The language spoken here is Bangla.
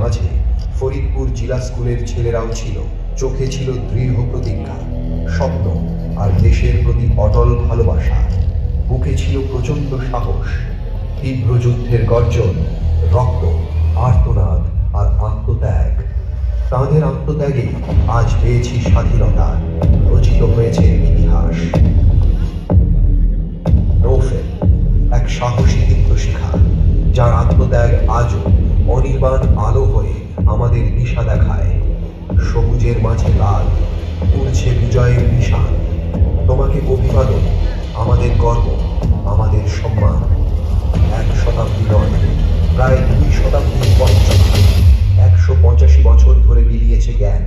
মাঝে ফরিদপুর জিলা স্কুলের ছেলেরাও ছিল। চোখে ছিল দৃঢ় প্রতিজ্ঞা, স্বপ্ন আর দেশের প্রতি অটল ভালোবাসা। বুকে ছিল প্রচণ্ড সাহস, তীব্র যুদ্ধের গর্জন, রক্ত, আর্তনাদ আর আত্মত্যাগ। তাঁদের আত্মত্যাগে আজ পেয়েছি স্বাধীনতা, রচিত হয়েছে ইতিহাস। নৌফেল এক সাহসী দীপ্তশিখা, যার আত্মত্যাগ আজও অনির্বাণ আলো হয়ে আমাদের দিশা দেখায়। সবুজের মাঝে লাল উড়ছে বিজয়ের নিশান। তোমাকে অভিবাদন, আমাদের গর্ব, আমাদের সম্মান। 1 শতাব্দী নয়, প্রায় 2 শতাব্দীর পথ চলা। 185 বছর ধরে বিলিয়েছে জ্ঞান,